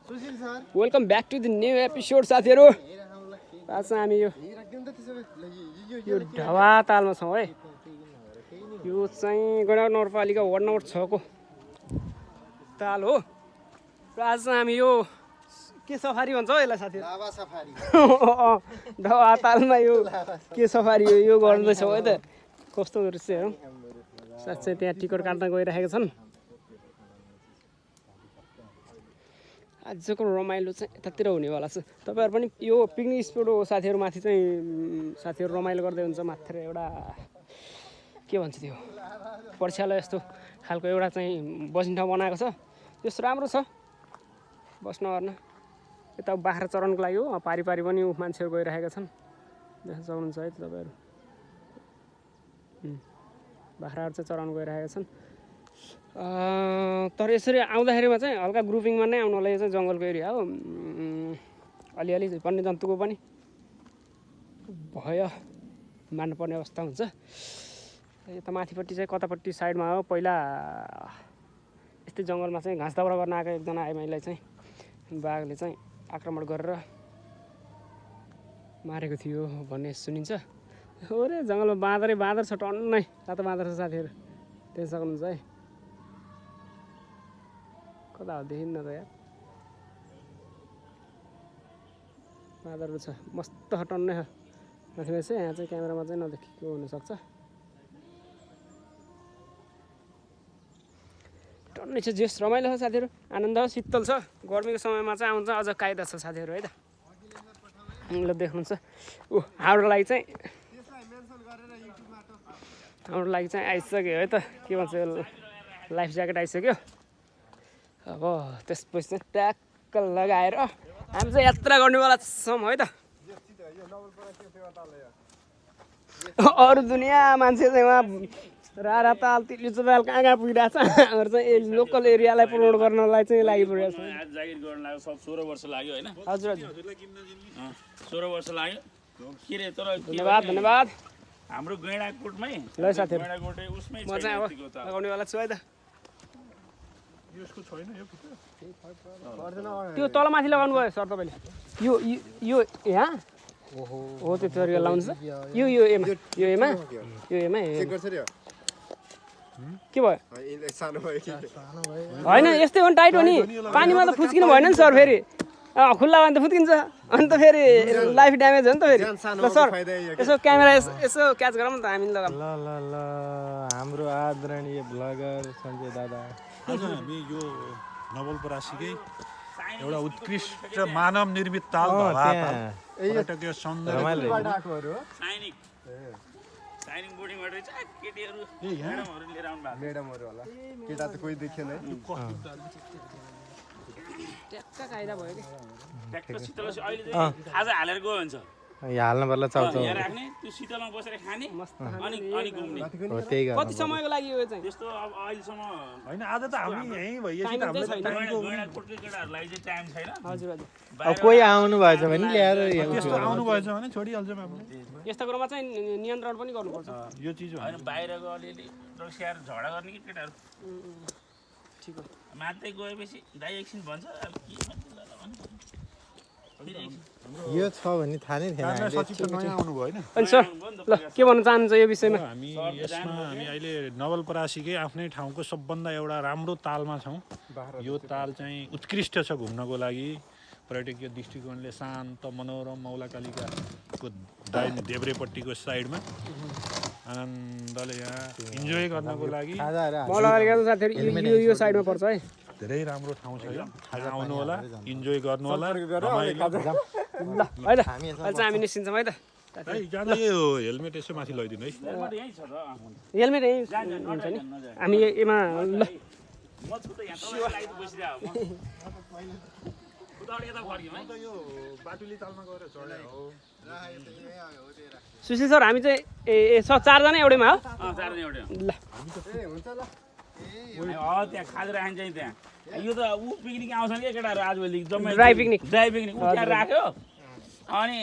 Welcome back to the new episode साथीहरू। आज हामी यो ढवा तालमा छौँ है। यो चाहिँ गैंडाकोट नगरपालिका वार्ड नम्बर 6 को ताल हो। र आज हामी यो के सफारी भन्छ हो यसलाई साथीहरू? लाभा सफारी। ढवा तालमा यो के सफारी हो यो गर्दैछौँ है त। कस्तो दृश्य हो साँच्चै। त्यहाँ टिकट काट्न गइरहेका छन्। आजको रमाइलो चाहिँ यतातिर हुनेवाला छ। तपाईँहरू पनि यो पिकनिक स्पोट हो साथीहरू। माथि चाहिँ साथीहरू रमाइलो गर्दै हुन्छ। माथि एउटा के भन्छ त्यो परीक्षालय जस्तो खालको एउटा चाहिँ बस्ने ठाउँ बनाएको छ। त्यस राम्रो छ बस्न गर्न। यता बाख्रा चराउनको लागि हो। पारी पारी पनि मान्छेहरू गइरहेका छन्। देख्न सक्नुहुन्छ है तपाईँहरू। बाख्राहरू चाहिँ चराउन गइरहेका छन्। तर यसरी आउँदाखेरिमा चाहिँ हल्का ग्रुपिङमा नै आउनु होला। यो चाहिँ जङ्गलको एरिया हो। अलिअलि वन्यजन्तुको पनि भय मान्नुपर्ने अवस्था हुन्छ। यता माथिपट्टि चाहिँ कतापट्टि साइडमा हो पहिला यस्तै जङ्गलमा चाहिँ घाँस दाउरा गर्न आएको एकजना आइमाईलाई चाहिँ बाघले चाहिँ आक्रमण गरेर मारेको थियो भन्ने सुनिन्छ। अरे जङ्गलमा बाँदर छ टन्नै। रातो बाँदर छ साथीहरू देख्न सक्नुहुन्छ है। कता हो देखिन्न त यार। बाँदरहरू छ मस्त टन्नै छ। माथिमा चाहिँ यहाँ चाहिँ क्यामेरामा चाहिँ नदेखेको हुनसक्छ। टन्नै छ। जेस रमाइलो छ साथीहरू। आनन्द हो शीतल छ। गर्मीको समयमा चाहिँ आउँछ अझ कायदा छ साथीहरू है त। ल देख्नुहुन्छ हाम्रो लागि चाहिँ आइसक्यो है त। के भन्छ लाइफ ज्याकेट आइसक्यो। अब त्यसपछि चाहिँ ट्याक्क लगाएर हामी चाहिँ यात्रा गर्नेवाला छौँ है त। अरू दुनियाँ मान्छे चाहिँ उहाँ रारा ताल तिलिचो ताल कहाँ कहाँ पुगिरहेको छ। हाम्रो चाहिँ लोकल एरियालाई प्रमोट गर्नलाई चाहिँ लागिपरेको छ। आज जागिर गर्न लाग्यो सब 16 वर्ष लाग्यो हैन? हजुर हजुर 16 वर्ष लाग्यो। के रे तर धन्यवाद धन्यवाद। हाम्रो गैंडाकोटमै ल साथीहरू गैंडाकोटै उसमै म चाहिँ अब लगाउनेवाला छु है त। यसको छैन यो फिटर त्यो तलमाथि लगाउनु भयो सर तपाईँले। यो यो यहाँ हो त्यो तरिका लाउनु छ। यो एमा यो एमा यो एमा चेक गर्छ रे के भयो? सानो भयो कि होइन यस्तै हो नि टाइट हो नि। पानीमा त फुच्किनु भएन नि सर। फेरि खुल्ला भने त फुत्किन्छ। अनि त फेरि लाइफ ड्यामेज हो नि त फेरि। ल सर यसो क्यामेरा यसो क्याच गरौँ न त हामी लगाऊँ। ल हाम्रो आदरणीय ब्लगर सञ्जय दादा। आज हामी यो नवलपरासीकै एउटा उत्कृष्ट मानव निर्मित ताल पर्यटकीय सौन्दर्य साइनिङ बोर्डिङबाट चाहिँ केटीहरू म्याडमहरू लिएर आउनु भएको। म्याडमहरू होला। केटा त कोही देखिएन है। ट्याक्क कायदा भयो कि ट्याक्क शीतल अहिले चाहिँ खाजा हालेर गयो भन्छ। यहाँ हाल्नु पर्ला चाउचाउ। यहाँ राख्ने त्यो शीतलमा बसेर खाने अनि घुम्ने। हो त्यही गर्नु। कति समयको लागि यो चाहिँ? त्यस्तो अब अहिलेसम्म होइन। आज त हामी यहीँ भइएछि त। हामीले गैंडाकोटकै केटाहरूलाई चाहिँ टाइम छैन। हजुर हजुर अब कोही आउनु भएछ भने ल्याएर त्यस्तो आउनु भएछ भने छोडिहाल्छौँ हामीले। यस्तो कुरोमा चाहिँ नियन्त्रण पनि गर्नुपर्छ। यो चिज हो। होइन बाहिरको अलिअलि रक्सियाएर झगडा गर्ने कि केटाहरू ठिक हो। मात्रै गएपछि दाइ एकछिन भन्छ अब के भन्छ ल भन्छ। यो छ भने थाहा नै थिएन। सचिव त नयाँ आउनु भयो होइन? अनि सर ल के भन्न चाहनुहुन्छ यो विषयमा? हामी अहिले नवलपरासीकै आफ्नै ठाउँको सबभन्दा एउटा राम्रो तालमा छौँ। यो ताल चाहिँ उत्कृष्ट छ घुम्नको लागि। पर्यटकीय दृष्टिकोणले शान्त मनोरम मौलाकालिकाको दाहिने देब्रेपट्टिको साइडमा आनन्दले यहाँ इन्जोय गर्नको लागि मौलाकालिका साथीहरू यो साइडमा पर्छ है। धेरै राम्रो ठाउँ छ यो। आउनु होला, इन्जोय गर्नु होला। ल है त अहिले चाहिँ हामी निस्किन्छौँ है त। जाँदा यो हेलमेट यसो माथि लैदिनु है। यहीँ छ त। हेलमेट यहीँ हुन्छ नि। हामी एमा ल म छु त यहाँ तपाईँलाई लागि बसिरहेको म। उताबाट यता फर्क्यौँ है। यो बाटुली तालमा गएर चढ्यो हो। सुशील सर हामी चाहिँ सर 4 जना एउटैमा हो। चारजना एउटै हो। ल त्यहाँ खाजा राखिन्छ नि त्यहाँ। यो त ऊ पिकनिक आउँछन् क्या केटाहरू आजभोलि जम्मै ड्राई पिकनिक ऊ त्यहाँ राख्यो। अनि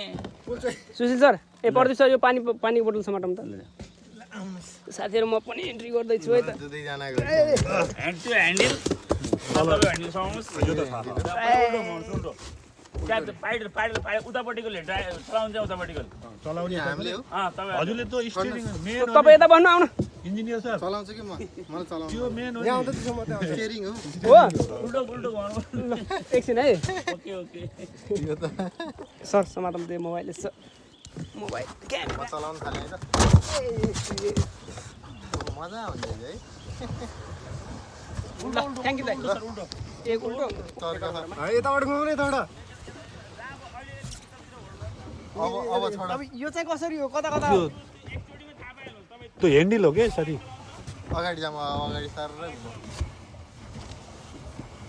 सुशील सर पर्दैछ यो पानीको बोतल समाटौँ त। साथीहरू म पनि एन्ट्री गर्दैछु है त। ह्यान्ड टु ह्यान्डल तपाईँ ह्यान्डल समाउनुहोस् यो त थाहा छ त्यहाँ पाइडल उतापट्टिको चलाउनु चाहिँ उतापट्टिको चलाउने हामीले हो तपाईँ हजुरले त स्टियरिङ मेन तपाईँ यता भन्नु आउनु इन्जिनियर सर चलाउँछ कि मलाई चलाउँछ त्यो मेन हो यहाँ नि आउँदा त्यसो म त स्टियरिङ हो हो उल्टो गर्नु एकछिन है ओके ओके यो त सर समाधान दे मोबाइल यसो मोबाइल म चलाउन थालेँ है त मजा आउँछ है थ्याङ्क यू दाइ एक उल्टो यताबाट घुमाउनु यताबाट अब छोड अब यो चाहिँ कसरी हो कता कता त्यो ह्यान्डल हो के साथी अगाडि जाम अगाडि सारै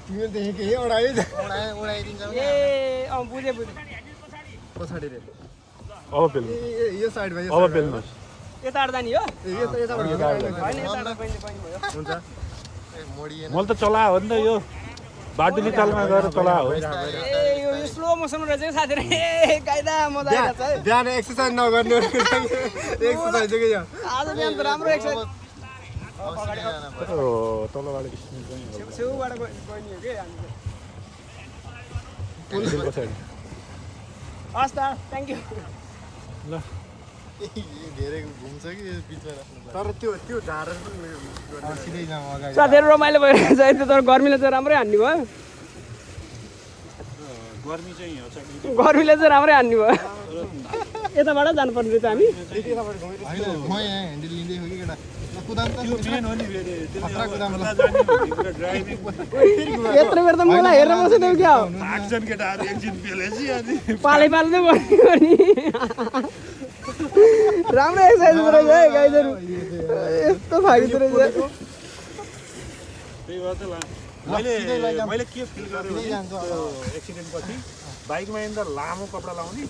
तिमीले देखेको एउटा है उडाइदिन्छ ए अँ बुझेँ पछाडि रे अब पेल्नु यो साइडमा यो अब पेल्नुहोस् यताबाट जाने हो यताबाट होइन यताबाट बहिनी भयो हुन्छ मोडिएन मैले त चला हो नि त यो बाटुली तालमा गएर चला हो ए यो स्लो मोसन रहेछ साथीहरू ए गाइदा मजा आइरहेछ है बिहान एक्सर्साइज नगर्ने एक्सर्साइज के यो आज बिहान त राम्रो एक्सर्साइज तलबाट स्टियरिङ पनि छेउबाट बहिनी हो कि हामी ह्यान्डल पछाडि हस् त थ्याङ्क यू ल धेरै घुम्छ कि बिचमा राख्नु तर त्यो झार सिधै जाम अगाडि साथीहरू रमाइलो भइरहेछ है तर गर्मीले चाहिँ राम्रै हान्ने भयो गर्मी चाहिँ हो चाहिँ गर्मीले चाहिँ राम्रै हान्ने भयो यताबाट जानुपर्ने रहेछ हामी होइन म यहाँ ह्यान्डल लिँदै हो कि केटा कुदाम त त्यो मेन हो नि फेरि खतरा कुदाम ल ड्राइभिङ यत्रो बेर त मलाई हेरेर बसेको क्या हो भाग्छन् केटाहरू एकछिन पेलेपछि अनि पालै पालै गर्ने राम्रो एक्सर्साइज रहेछ है गाइजहरू यस्तो फाइदो रहेछ त्यही भएर त मैले के फिल गरेँ एक्सिडेन्ट पछि बाइकमा हिँड्दा लामो कपडा लाउने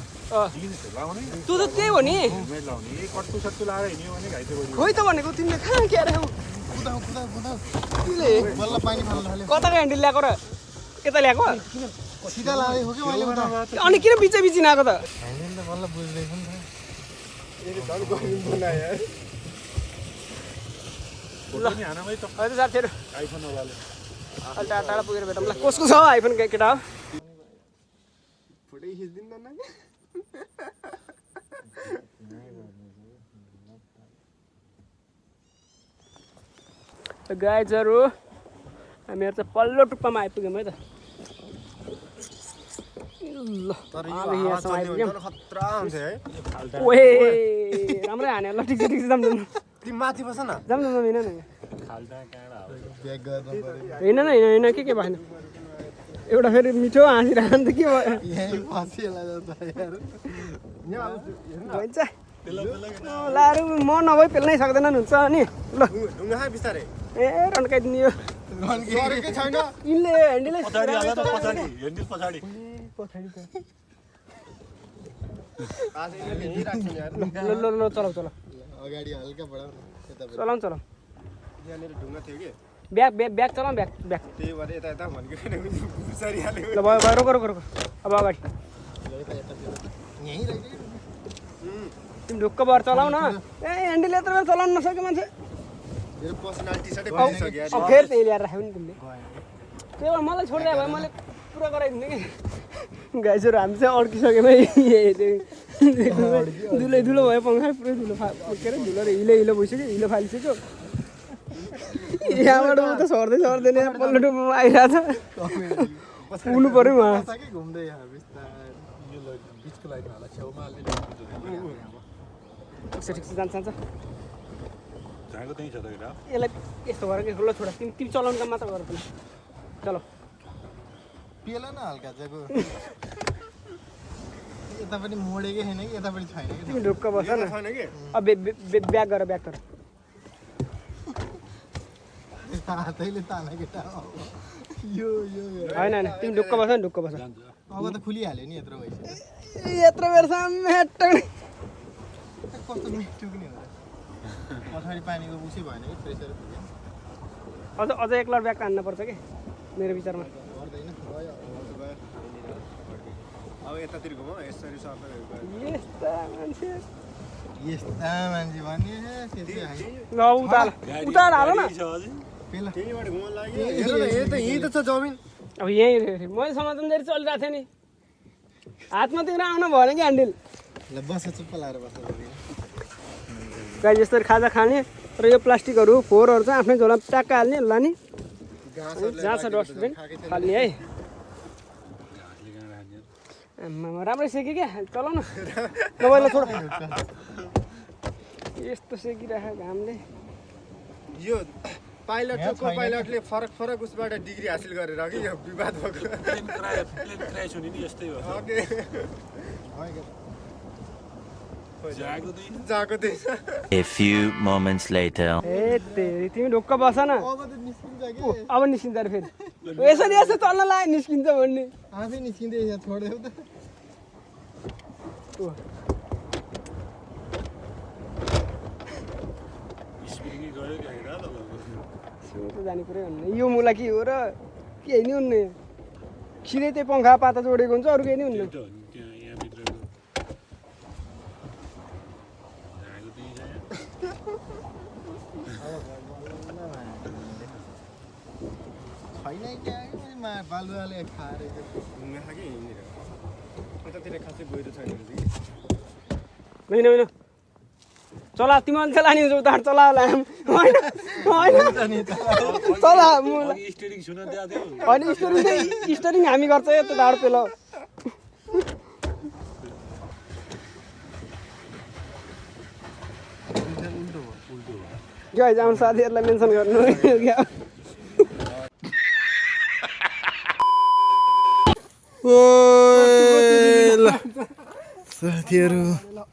जिन्स लाउने तँ त त्यही हो नि हेलमेट लाउने यही कट्टु सट्टु लगाएर हिँड्यो भने घाइते भयो खोइ त भनेको तिमीले कहाँ के अरे कुदाउ कुदाउ कुदाउ तिमीले बल्ल पानी फाल्न थाल्यो कताको ह्यान्डल ल्याएको र यता ल्याएको सिधा लाँदै हो कि मैले उता अनि किन बिच बिच नआएको त ह्यान्डल त बल्ल बुझ्दैछ नि फोटो नि हानमै त होइन साथीहरू आइफोन वाले अलि टाढा टाढा पुगेर भेटौँ ल कसको छ आइफोन केटा हो फोटो खिच्दिन न गाइजहरू हामीहरू चाहिँ पल्लो टुप्पामा आइपुग्यौँ है त ल तर यो अब यहाँसम्म आइपुग्यौँ खतरा हुन्छ है ओए राम्रै हाने ल ठिक छ जाम जाम तिमी माथि बस न जाम जाम होइन न ब्याग गर्नु पर्यो होइन न होइन होइन के भएन एउटा फेरि मिठो हाँसिरहेको अन्त के भयो यहीँ फसिएला जस्तो यार यहाँ भन्छ लाहरू म नभई पेल्नै सक्दैनन् हुन्छ अनि ल ढुङ्गा खा बिस्तारै ए रन्काइदिने यो गरेकै छैन यिनले ह्यान्डलै पछाडि हाल त पछाडि ह्यान्डल पछाडि ल ल ल चलाऊ चलाऊ अगाडि हल्का बढाउ यताबाट चलाउँ चलाउँ यहाँनिर ढुङ्गा थियो कि ब्याग ब्याग ब्याग चलाउँ ब्याग ब्याग त्यही भएर यता यता भनेको घुसारिहाल्यो ल भयो भयो रोक रोक रोक अब अगाडि यहीँ रहेछ तिमी ढुक्क भएर चलाउ न ए ह्यान्डल यत्रो बेर चलाउनु नसक्यो मान्छे मेरो पर्सनालिटी सबै भइसक्यो यार अब फेरि त्यही ल्याएर राख्यो नि तिमीले त्यही भएर मलाई छोडिदियो भए मैले पुरा गराइदिन्थेँ कि गाइजहरू हामी चाहिँ अड्किसक्यौँ है धुलो धुलो भयो पङ्खा पुरै धुलो के अरे धुलो हिलो हिलो भइसक्यो हिलो फालिसक्यो यहाँबाट उ त सर्दै सर्दैन पल्लो टुप्पोमा आइरहेको छ पुग्नु पऱ्यो उहाँ घुम्दै यहाँ बिस्तारै बिचको लाइन होला छेउमा ठिक छ जान्छ जान्छ झाँको त्यहीँ छ त केटा यसलाई यस्तो गरेर के ल छोडा तिमी तिमी चलाउने काम मात्र गर तिमी चलो पेला न हल्का चाहिँ यता पनि मोडेकै छैन कि यता पनि छैन कि तिमी ढुक्क बस न छैन कि अब ब्याग गर ब्याग गर हातैले ताना केटा यो होइन होइन तिमी ढुक्क बस न ढुक्क बस अब त खुलिहाल्यो नि यत्रो भइसक्यो यत्रो बेरसम्म कस्तो मिठो पनि हो पछाडि पानीको उसै भएन कि प्रेसर अझ अझ एक लट ब्याग हान्नु पर्छ कि मेरो विचारमा गर्दैन गयो अब यतातिर घुम यसरी सबै यस्ता मान्छे यस्ता मान्छे भन्ने ल उता उता हाल न त्यहीँबाट घुम्न लाग्यो हेर न यही त छ जमिन अब यहीँ मैले समाधानखेरि चलिरहेको थिएँ नि हातमा तिम्रो आउनु भएन कि ह्यान्डल ल बस चुप्प लाएर बस गाई जस्तो खाजा खाने र यो प्लास्टिकहरू फोहोरहरू चाहिँ आफ्नै झोला ट्याक्क हाल्ने लाने जहाँ छ डस्टबिन फाल्ने है आम्मामा राम्रै सेक्यो क्या चलाउ न मोबाइललाई छोड यस्तो सेकिरहेको घामले यो पाइलट छ को पाइलटले फरक फरक उसबाट डिग्री हासिल गरेर कि यो विवाद भएको प्लेन क्रास हुने नि यस्तै हो ओके जाको त्यही छ A few moments later. ए तेरी तिमी ढुक्क बस न अब त निस्किन्छ कि अब निस्किन्छ अरे फेरि यसरी यस्तो चल्न लाग्यो निस्किन्छ भन्ने आफै निस्किँदै यहाँ छोड्यो त स्पिडमै गयो क्या हेर ल सिउ त जाने कुरै हुन्न यो मुला के हो र केही नि हुन्न सिधै त्यो पङ्खा पाता जोडेको हुन्छ अरू केही नि हुन्न त्यो त्यहाँ यहाँभित्रको झागो त्यही छ छैन क्या बालुवाले खाएर घुम्न खायो कि हिँडेर यतातिर खासै गहिरो छैन होइन होइन चला तिमी अन्त लाने उतार चला होला होइन होइन चला मुला अघि स्टियरिङ छुन दिएको थियो होइन स्टोरिङ चाहिँ स्टोरिङ हामी गर्छ यस्तो ढाड पेलो गाइज आफ्नो साथीहरूलाई मेन्सन गर्नु क्या साथीहरू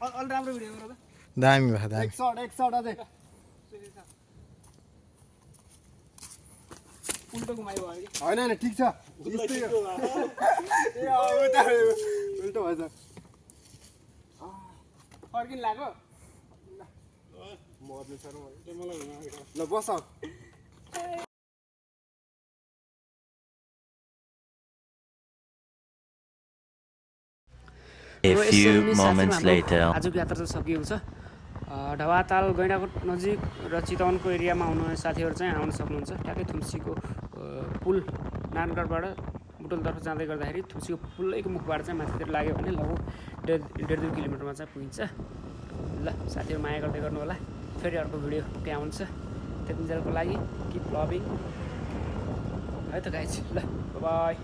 अलि राम्रो भिडियो गर त दामी भयो दामी एक सट अझै उल्टो घुमाइ भयो कि होइन होइन ठिक छ यस्तै हो ए उता उल्टो भएछ फर्किन लाग्यो ल बस A few moments later. आजको यात्रा चाहिँ सकिएको छ ढवाताल गैँडाकोट नजिक र चितवनको एरियामा आउनु साथीहरू चाहिँ आउन सक्नुहुन्छ ट्याक्कै थुम्सीको पुल नारायणगढबाट बुटोलतर्फ जाँदै गर्दाखेरि थुम्सीको पुलैको मुखबाट चाहिँ माथितिर लाग्यो भने लगभग 1.5 किलोमिटरमा चाहिँ पुगिन्छ ल साथीहरू माया गर्दै गर्नु होला फेरि अर्को भिडियो त्यहाँ हुन्छ त्यतिन्जेलको लागि किप लभिङ है त गाइज ल बाई